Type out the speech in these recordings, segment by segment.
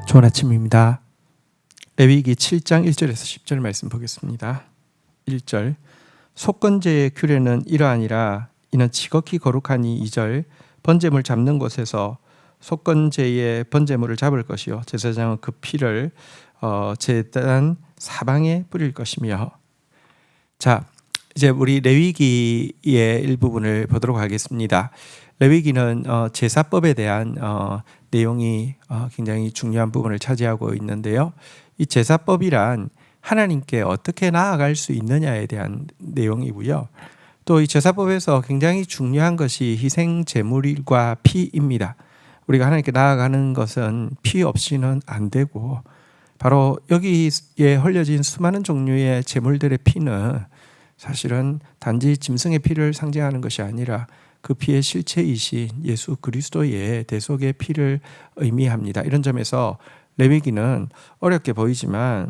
좋은 아침입니다. 레위기 7장 1절에서 10절 말씀 보겠습니다. 1절 속건제의 규례는 이러하니라. 이는 지극히 거룩하니 2절 번제물 잡는 곳에서 속건제의 번제물을 잡을 것이요 제사장은 그 피를 제단 사방에 뿌릴 것이며. 자, 이제 우리 레위기의 일부분을 보도록 하겠습니다. 레위기는 제사법에 대한 내용이 굉장히 중요한 부분을 차지하고 있는데요. 이 제사법이란 하나님께 어떻게 나아갈 수 있느냐에 대한 내용이고요. 또 이 제사법에서 굉장히 중요한 것이 희생 제물과 피입니다. 우리가 하나님께 나아가는 것은 피 없이는 안 되고, 바로 여기에 흘려진 수많은 종류의 제물들의 피는 사실은 단지 짐승의 피를 상징하는 것이 아니라 그 피의 실체이신 예수 그리스도의 대속의 피를 의미합니다. 이런 점에서 레위기는 어렵게 보이지만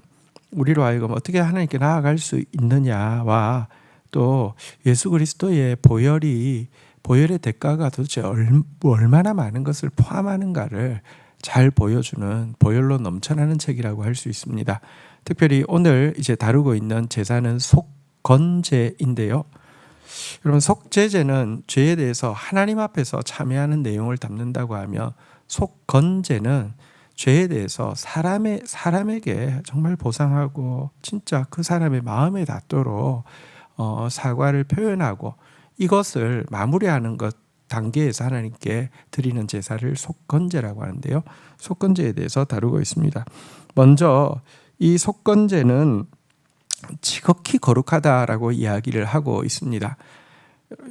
우리로 하여금 어떻게 하나님께 나아갈 수 있느냐와 또 예수 그리스도의 보혈의 대가가 도대체 얼마나 많은 것을 포함하는가를 잘 보여주는 보혈로 넘쳐나는 책이라고 할 수 있습니다. 특별히 오늘 이제 다루고 있는 제사는 속건제인데요. 여러분, 속죄제는 죄에 대해서 하나님 앞에서 참여하는 내용을 담는다고 하며, 속건제는 죄에 대해서 사람에게 정말 보상하고 진짜 그 사람의 마음에 닿도록 사과를 표현하고 이것을 마무리하는 것 단계에서 하나님께 드리는 제사를 속건제라고 하는데요. 속건제에 대해서 다루고 있습니다. 먼저 이 속건제는 지극히 거룩하다라고 이야기를 하고 있습니다.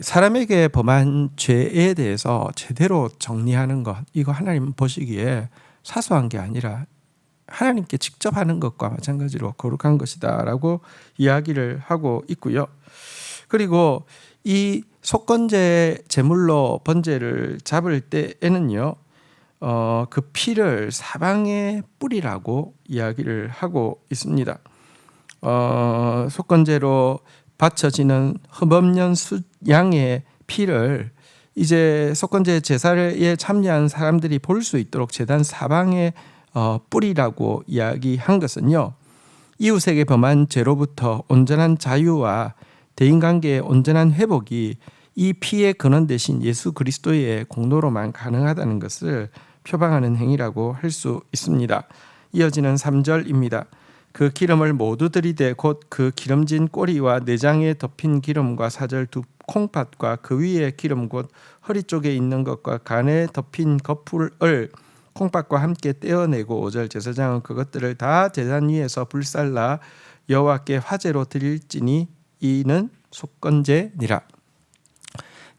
사람에게 범한 죄에 대해서 제대로 정리하는 것, 이거 하나님 보시기에 사소한 게 아니라 하나님께 직접 하는 것과 마찬가지로 거룩한 것이다라고 이야기를 하고 있고요. 그리고 이 속건제 제물로 번제를 잡을 때에는요, 그 피를 사방에 뿌리라고 이야기를 하고 있습니다. 속건제로 바쳐지는 흠없는 양의 피를 이제 속건제 제사에 참여한 사람들이 볼 수 있도록 제단 사방에 뿌리라고 이야기한 것은요, 이웃에게 범한 죄로부터 온전한 자유와 대인관계의 온전한 회복이 이 피의 근원 대신 예수 그리스도의 공로로만 가능하다는 것을 표방하는 행위라고 할 수 있습니다. 이어지는 3절입니다. 그 기름을 모두 들이대 곧 그 기름진 꼬리와 내장에 덮인 기름과 사절 두 콩팥과 그 위에 기름 곧 허리 쪽에 있는 것과 간에 덮인 거풀을 콩팥과 함께 떼어내고 5절 제사장은 그것들을 다 제단 위에서 불살라 여호와께 화제로 드릴지니 이는 속건제니라.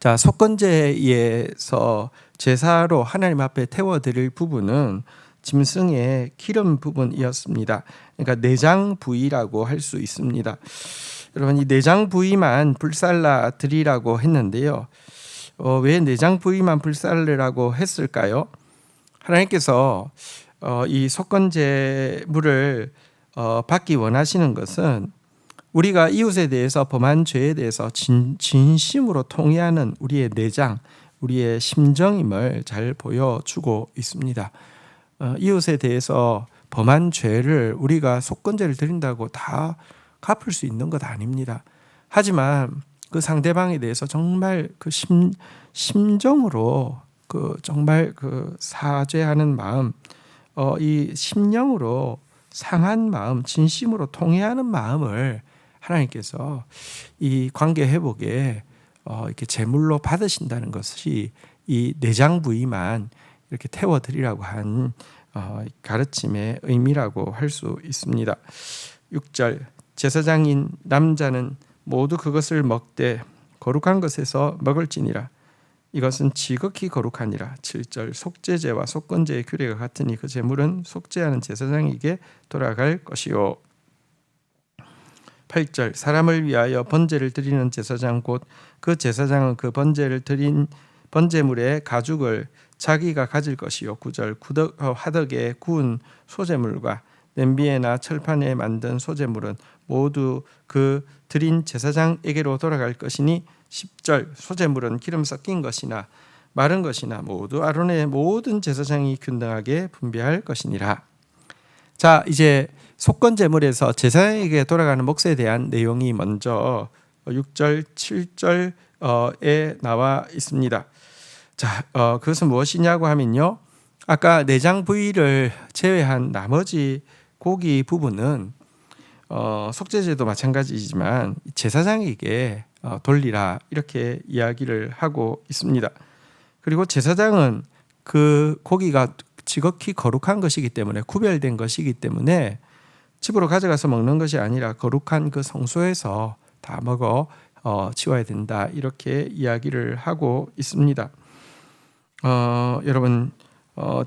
자, 속건제에서 제사로 하나님 앞에 태워드릴 부분은 짐승의 기름 부분이었습니다. 그러니까 내장 부위라고 할 수 있습니다. 여러분, 이 내장 부위만 불살라 드리라고 했는데요. 왜 내장 부위만 불살르라고 했을까요? 하나님께서 이 속건제물을 받기 원하시는 것은 우리가 이웃에 대해서 범한 죄에 대해서 진심으로 통회하는 우리의 내장, 우리의 심정임을 잘 보여주고 있습니다. 이웃에 대해서 범한 죄를 우리가 속건제를 드린다고 다 갚을 수 있는 것 아닙니다. 하지만 그 상대방에 대해서 정말 그 심정으로 정말 사죄하는 마음, 이 심령으로 상한 마음, 진심으로 통회하는 마음을 하나님께서 이 관계 회복에 이렇게 제물로 받으신다는 것이 이 내장 부위만 이렇게 태워드리라고 한 가르침의 의미라고 할 수 있습니다. 6절 제사장인 남자는 모두 그것을 먹되 거룩한 것에서 먹을지니라. 이것은 지극히 거룩하니라. 7절 속죄제와 속건제의 규례가 같으니 그 제물은 속죄하는 제사장에게 돌아갈 것이요. 8절 사람을 위하여 번제를 드리는 제사장 곧 그 제사장은 그 번제를 드린 번제물의 가죽을 자기가 가질 것이요. 9절 화덕에 구운 소제물과 냄비에나 철판에 만든 소제물은 모두 그 드린 제사장에게로 돌아갈 것이니 10절 소제물은 기름 섞인 것이나 마른 것이나 모두 아론의 모든 제사장이 균등하게 분배할 것이니라. 자, 이제 속건 제물에서 제사장에게 돌아가는 몫에 대한 내용이 먼저 6절, 7절에 나와 있습니다. 자, 그것은 무엇이냐고 하면요. 아까 내장 부위를 제외한 나머지 고기 부분은 속죄제도 마찬가지지만 제사장에게 돌리라 이렇게 이야기를 하고 있습니다. 그리고 제사장은 그 고기가 지극히 거룩한 것이기 때문에 구별된 것이기 때문에 집으로 가져가서 먹는 것이 아니라 거룩한 그 성소에서 다 먹어 치워야 된다 이렇게 이야기를 하고 있습니다. 여러분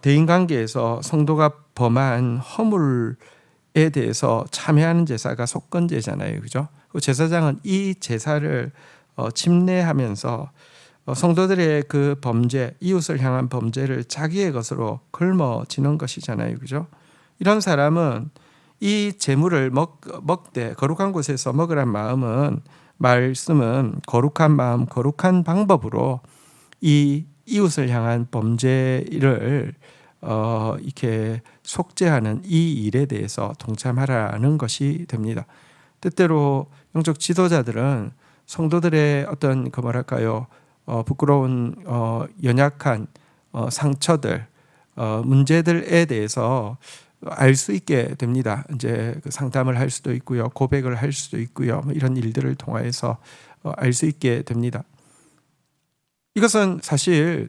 대인관계에서 성도가 범한 허물에 대해서 참회하는 제사가 속건제잖아요, 그죠? 제사장은 이 제사를 침례하면서 성도들의 그 범죄, 이웃을 향한 범죄를 자기의 것으로 걸머지는 것이잖아요, 그죠? 이런 사람은 이 제물을 먹되 거룩한 곳에서 먹으란 말씀은 거룩한 마음, 거룩한 방법으로 이 이웃을 향한 범죄를 이렇게 속죄하는 이 일에 대해서 동참하라는 것이 됩니다. 때때로 영적 지도자들은 성도들의 어떤 부끄러운 연약한 상처들, 문제들에 대해서 알 수 있게 됩니다. 이제 그 상담을 할 수도 있고요, 고백을 할 수도 있고요, 이런 일들을 통해서 알 수 있게 됩니다. 이것은 사실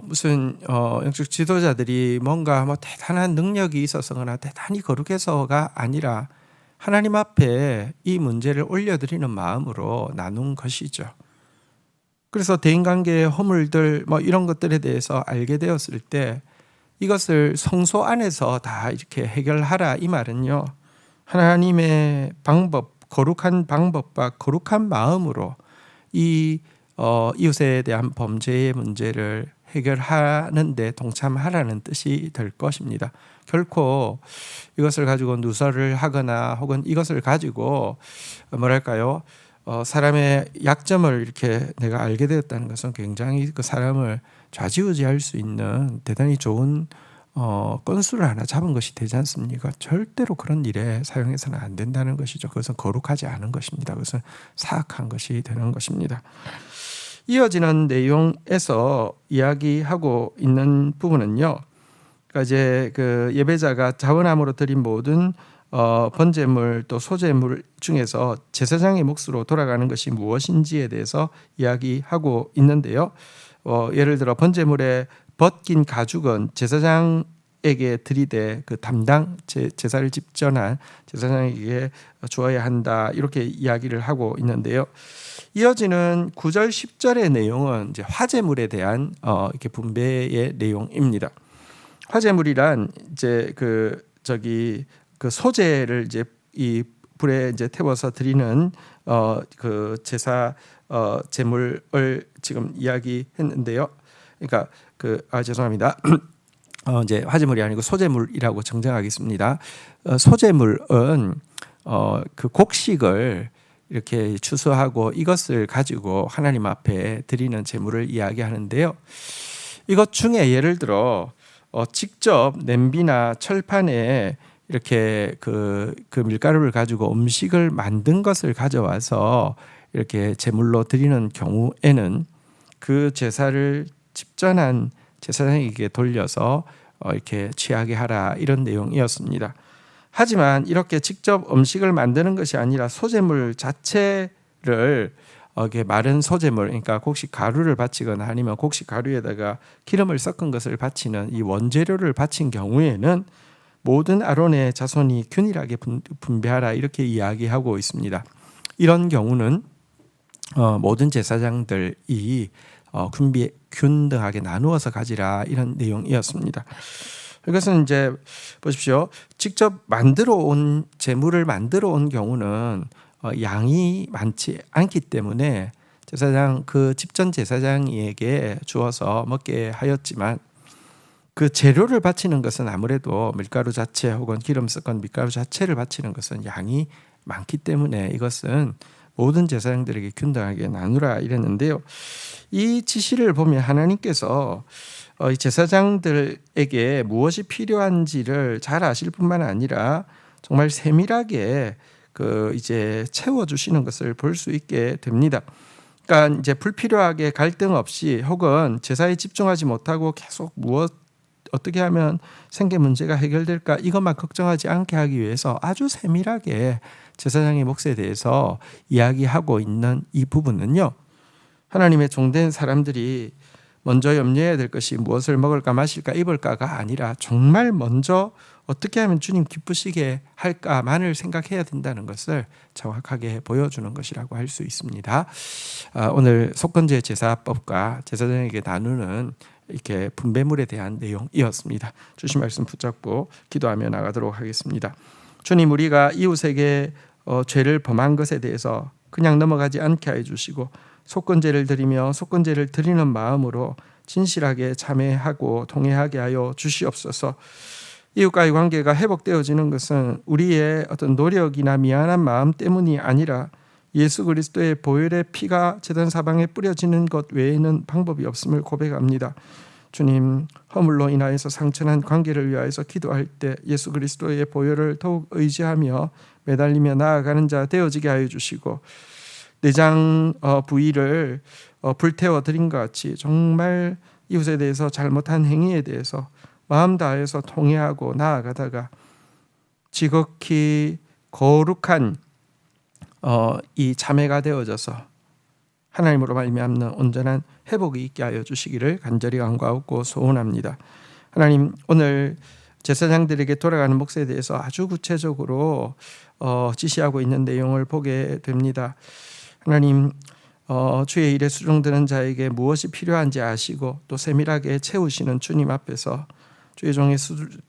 무슨 영적 지도자들이 뭔가 대단한 능력이 있어서거나 대단히 거룩해서가 아니라 하나님 앞에 이 문제를 올려드리는 마음으로 나눈 것이죠. 그래서 대인관계의 허물들 이런 것들에 대해서 알게 되었을 때 이것을 성소 안에서 다 이렇게 해결하라 이 말은요, 하나님의 방법, 거룩한 방법과 거룩한 마음으로 이 이웃에 대한 범죄의 문제를 해결하는 데 동참하라는 뜻이 될 것입니다. 결코 이것을 가지고 누설을 하거나 혹은 이것을 가지고 사람의 약점을 이렇게 내가 알게 되었다는 것은 굉장히 그 사람을 좌지우지할 수 있는 대단히 좋은 건수를 하나 잡은 것이 되지 않습니까? 절대로 그런 일에 사용해서는 안 된다는 것이죠. 그것은 거룩하지 않은 것입니다. 그것은 사악한 것이 되는 것입니다. 이어지는 내용에서 이야기하고 있는 부분은요, 그러니까 이제 그 예배자가 자원함으로 드린 모든 번제물 또 소제물 중에서 제사장의 몫으로 돌아가는 것이 무엇인지에 대해서 이야기하고 있는데요. 예를 들어 번제물에 벗긴 가죽은 제사장에게 들이대 그 담당 제사를 집전한 제사장에게 주어야 한다 이렇게 이야기를 하고 있는데요. 이어지는 9절 10절의 내용은 이제 화제물에 대한 이렇게 분배의 내용입니다. 화제물이란 이제 그 소제를 이제 이 불에 이제 태워서 드리는 그 제사 제물을 지금 이야기했는데요. 그러니까 죄송합니다. 이제 화제물이 아니고 소제물이라고 정정하겠습니다. 소제물은 그 곡식을 이렇게 추수하고 이것을 가지고 하나님 앞에 드리는 제물을 이야기하는데요. 이것 중에 예를 들어 직접 냄비나 철판에 이렇게 그 밀가루를 가지고 음식을 만든 것을 가져와서 이렇게 제물로 드리는 경우에는 그 제사를 집전한 제사장에게 돌려서 이렇게 취하게 하라 이런 내용이었습니다. 하지만 이렇게 직접 음식을 만드는 것이 아니라 소제물 자체를 이렇게 마른 소제물, 그러니까 곡식 가루를 바치거나 아니면 곡식 가루에다가 기름을 섞은 것을 바치는 이 원재료를 바친 경우에는 모든 아론의 자손이 균일하게 분배하라 이렇게 이야기하고 있습니다. 이런 경우는 모든 제사장들이 균등하게 나누어서 가지라 이런 내용이었습니다. 이것은 이제 보십시오. 직접 제물을 만들어 온 경우는 양이 많지 않기 때문에 그 집전 제사장에게 주어서 먹게 하였지만 그 재료를 바치는 것은 아무래도 밀가루 자체 혹은 기름 섞은 밀가루 자체를 바치는 것은 양이 많기 때문에 이것은 모든 제사장들에게 균등하게 나누라 이랬는데요. 이 지시를 보면 하나님께서 이 제사장들에게 무엇이 필요한지를 잘 아실 뿐만 아니라 정말 세밀하게 이제 채워주시는 것을 볼 수 있게 됩니다. 그러니까 이제 불필요하게 갈등 없이 혹은 제사에 집중하지 못하고 계속 어떻게 하면 생계 문제가 해결될까 이것만 걱정하지 않게 하기 위해서 아주 세밀하게 제사장의 몫에 대해서 이야기하고 있는 이 부분은요, 하나님의 종된 사람들이 먼저 염려해야 될 것이 무엇을 먹을까 마실까 입을까가 아니라 정말 먼저 어떻게 하면 주님 기쁘시게 할까만을 생각해야 된다는 것을 정확하게 보여주는 것이라고 할 수 있습니다. 오늘 속건제 제사법과 제사장에게 나누는 이렇게 분배물에 대한 내용이었습니다. 주신 말씀 붙잡고 기도하며 나가도록 하겠습니다. 주님, 우리가 이웃에게 죄를 범한 것에 대해서 그냥 넘어가지 않게 해주시고 속건제를 드리며 속건제를 드리는 마음으로 진실하게 참회하고 통회하게 하여 주시옵소서. 이웃과의 관계가 회복되어지는 것은 우리의 어떤 노력이나 미안한 마음 때문이 아니라 예수 그리스도의 보혈의 피가 제단 사방에 뿌려지는 것 외에는 방법이 없음을 고백합니다. 주님, 허물로 인하여서 상처난 관계를 위하여서 기도할 때 예수 그리스도의 보혈을 더욱 의지하며 매달리며 나아가는 자 되어지게 하여 주시고, 내장 부위를 불태워 드린 것 같이 정말 이웃에 대해서 잘못한 행위에 대해서 마음 다해서 통회하고 나아가다가 지극히 거룩한 이 참회가 되어져서 하나님으로 말미암는 온전한 회복이 있게 하여 주시기를 간절히 간구하고 소원합니다. 하나님, 오늘 제사장들에게 돌아가는 몫에 대해서 아주 구체적으로 지시하고 있는 내용을 보게 됩니다. 하나님, 주의 일에 수종드는 자에게 무엇이 필요한지 아시고 또 세밀하게 채우시는 주님 앞에서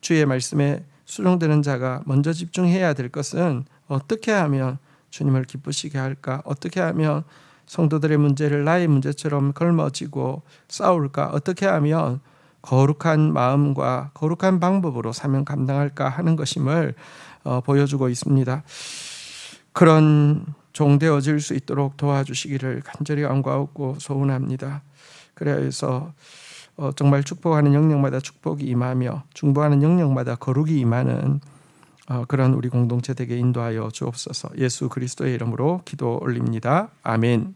주의 말씀에 수종드는 자가 먼저 집중해야 될 것은 어떻게 하면 주님을 기쁘시게 할까? 어떻게 하면 성도들의 문제를 나의 문제처럼 걸머지고 싸울까? 어떻게 하면 거룩한 마음과 거룩한 방법으로 사명 감당할까 하는 것임을 보여주고 있습니다. 그런 종 되어질 수 있도록 도와주시기를 간절히 간구하고 소원합니다. 그래서 정말 축복하는 영역마다 축복이 임하며 중보하는 영역마다 거룩이 임하는 그런 우리 공동체 되게 인도하여 주옵소서. 예수 그리스도의 이름으로 기도 올립니다. 아멘.